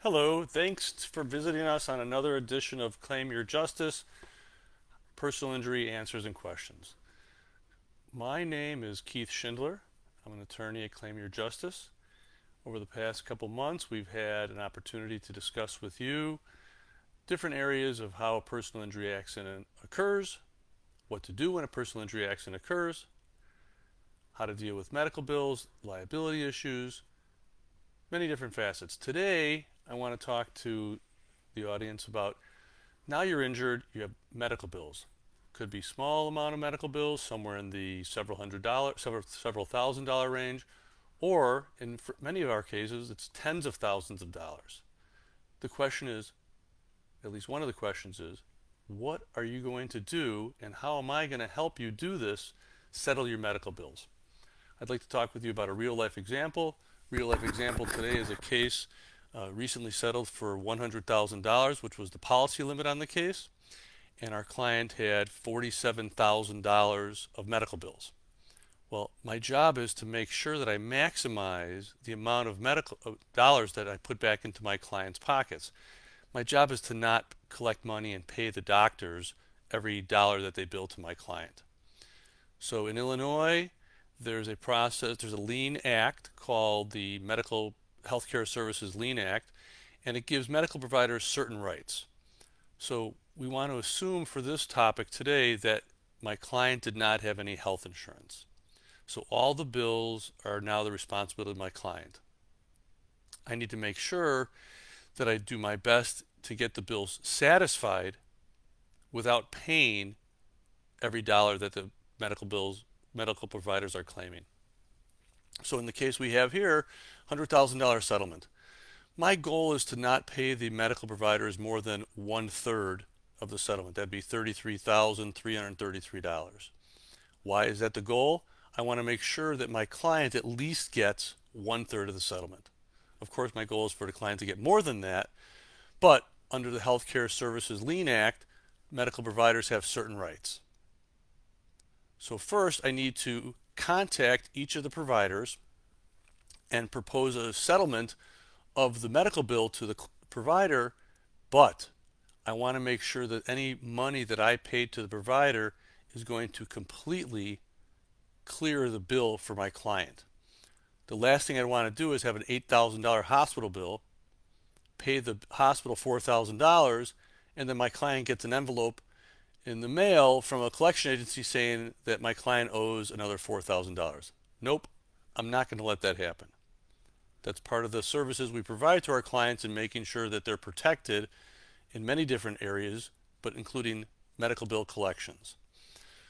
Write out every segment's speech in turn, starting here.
Hello, thanks for visiting us on another edition of Claim Your Justice, Personal Injury Answers and Questions. My name is Keith Shindler. I'm an attorney at Claim Your Justice. Over the past couple months, we've had an opportunity to discuss with you different areas of how a personal injury accident occurs, what to do when a personal injury accident occurs, how to deal with medical bills, liability issues, many different facets. Today, I want to talk to the audience about now you're injured, you have medical bills. Could be small amount of medical bills, somewhere in the several thousand dollar range, or in many of our cases, it's tens of thousands of dollars. The question is, at least one of the questions is, what are you going to do and how am I going to help you do this, settle your medical bills? I'd like to talk with you about a real life example. Real life example today is a case recently settled for $100,000, which was the policy limit on the case, and our client had $47,000 of medical bills. Well, my job is to make sure that I maximize the amount of medical dollars that I put back into my client's pockets. My job is to not collect money and pay the doctors every dollar that they bill to my client. So in Illinois, there's a lien act called the Medical Healthcare Services Lien Act, and it gives medical providers certain rights. So we want to assume for this topic today that my client did not have any health insurance. So all the bills are now the responsibility of my client. I need to make sure that I do my best to get the bills satisfied without paying every dollar that the medical providers are claiming. So in the case we have here, $100,000 settlement. My goal is to not pay the medical providers more than 1/3 of the settlement. That'd be $33,333. Why is that the goal? I want to make sure that my client at least gets 1/3 of the settlement. Of course, my goal is for the client to get more than that, but under the Healthcare Services Lien Act, medical providers have certain rights. So first, I need to contact each of the providers and propose a settlement of the medical bill to the provider, but I want to make sure that any money that I paid to the provider is going to completely clear the bill for my client. The last thing I want to do is have an $8,000 hospital bill, pay the hospital $4,000, and then my client gets an envelope in the mail from a collection agency saying that my client owes another $4,000. Nope, I'm not going to let that happen. That's part of the services we provide to our clients in making sure that they're protected in many different areas, but including medical bill collections.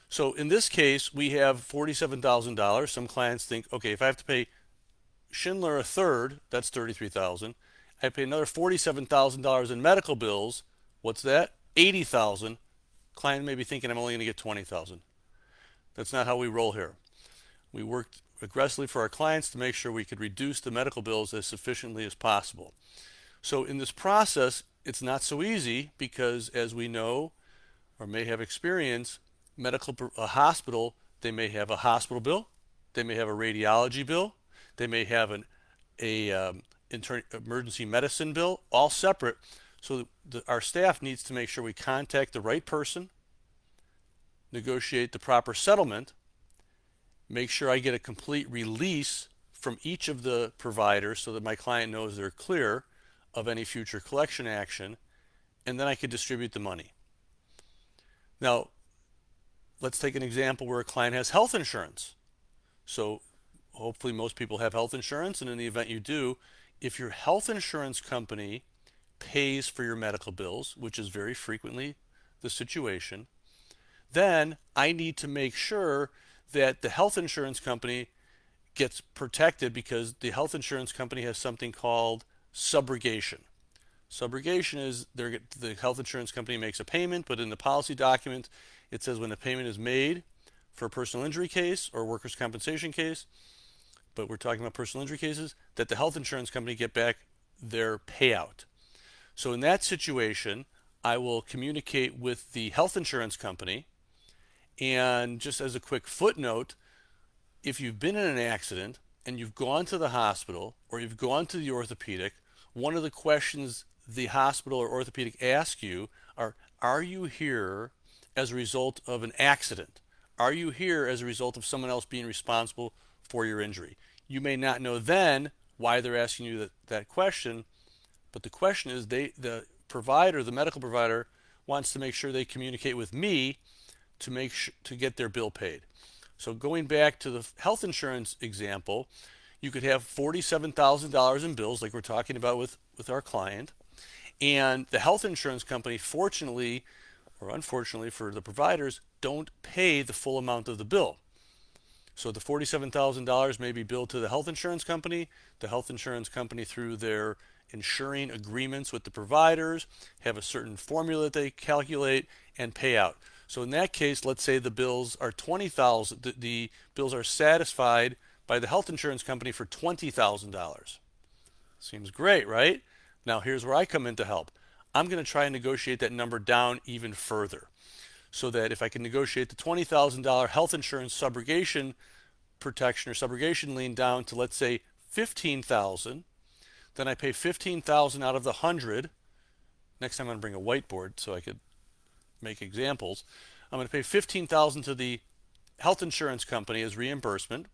So in this case, we have $47,000. Some clients think, okay, if I have to pay Schindler a third, that's $33,000. I pay another $47,000 in medical bills. What's that? $80,000. Client may be thinking I'm only going to get $20,000. That's not how we roll here. We worked aggressively for our clients to make sure we could reduce the medical bills as sufficiently as possible. So in this process, it's not so easy because, as we know or may have experience, a hospital, they may have a hospital bill, they may have a radiology bill, they may have a emergency medicine bill, all separate. So our staff needs to make sure we contact the right person, negotiate the proper settlement, make sure I get a complete release from each of the providers so that my client knows they're clear of any future collection action, and then I could distribute the money. Now, let's take an example where a client has health insurance. So hopefully most people have health insurance, and in the event you do, if your health insurance company pays for your medical bills, which is very frequently the situation, then I need to make sure that the health insurance company gets protected because the health insurance company has something called subrogation. Subrogation is the health insurance company makes a payment, but in the policy document, it says when a payment is made for a personal injury case or workers' compensation case, but we're talking about personal injury cases, that the health insurance company get back their payout. So in that situation, I will communicate with the health insurance company. And just as a quick footnote, if you've been in an accident and you've gone to the hospital or you've gone to the orthopedic one of the questions the hospital or orthopedic ask you are you here as a result of an accident? Are you here as a result of someone else being responsible for your injury? You may not know then why they're asking you that question, but the question is the provider, the medical provider, wants to make sure they communicate with me to get their bill paid. So going back to the health insurance example, you could have $47,000 in bills like we're talking about with our client, and the health insurance company, fortunately or unfortunately for the providers, don't pay the full amount of the bill. So the $47,000 may be billed to the health insurance company. The health insurance company, through their insuring agreements with the providers, have a certain formula that they calculate and pay out. So in that case, let's say the bills are $20,000. The bills are satisfied by the health insurance company for $20,000. Seems great, right? Now here's where I come in to help. I'm going to try and negotiate that number down even further, so that if I can negotiate the $20,000 health insurance subrogation protection or subrogation lien down to, let's say, $15,000, then I pay $15,000 out of the 100. Next time I'm going to bring a whiteboard so I could make examples. I'm going to pay $15,000 to the health insurance company as reimbursement.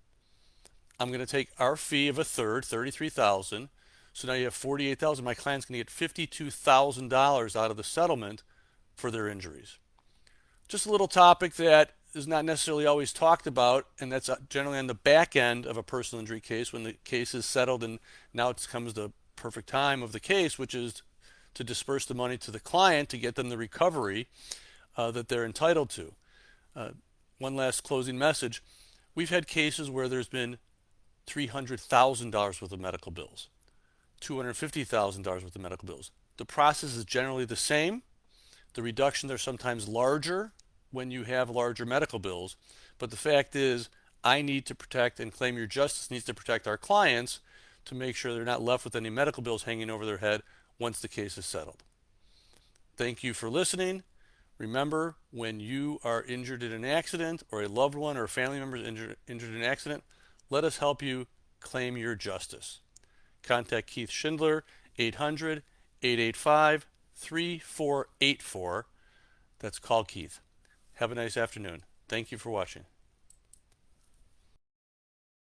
I'm going to take our fee of a third, $33,000. So now you have $48,000. My client's going to get $52,000 out of the settlement for their injuries. Just a little topic that is not necessarily always talked about, and that's generally on the back end of a personal injury case when the case is settled, and now it comes the perfect time of the case, which is to disperse the money to the client to get them the recovery that they're entitled to. One last closing message. We've had cases where there's been $300,000 worth of medical bills, $250,000 worth of medical bills. The process is generally the same. The reductions are sometimes larger when you have larger medical bills, but the fact is I need to protect, and Claim Your Justice needs to protect our clients to make sure they're not left with any medical bills hanging over their head once the case is settled. Thank you for listening. Remember, when you are injured in an accident, or a loved one or a family member is injured in an accident, let us help you claim your justice. Contact Keith Shindler, 800-885-3484. That's Call Keith. Have a nice afternoon. Thank you for watching.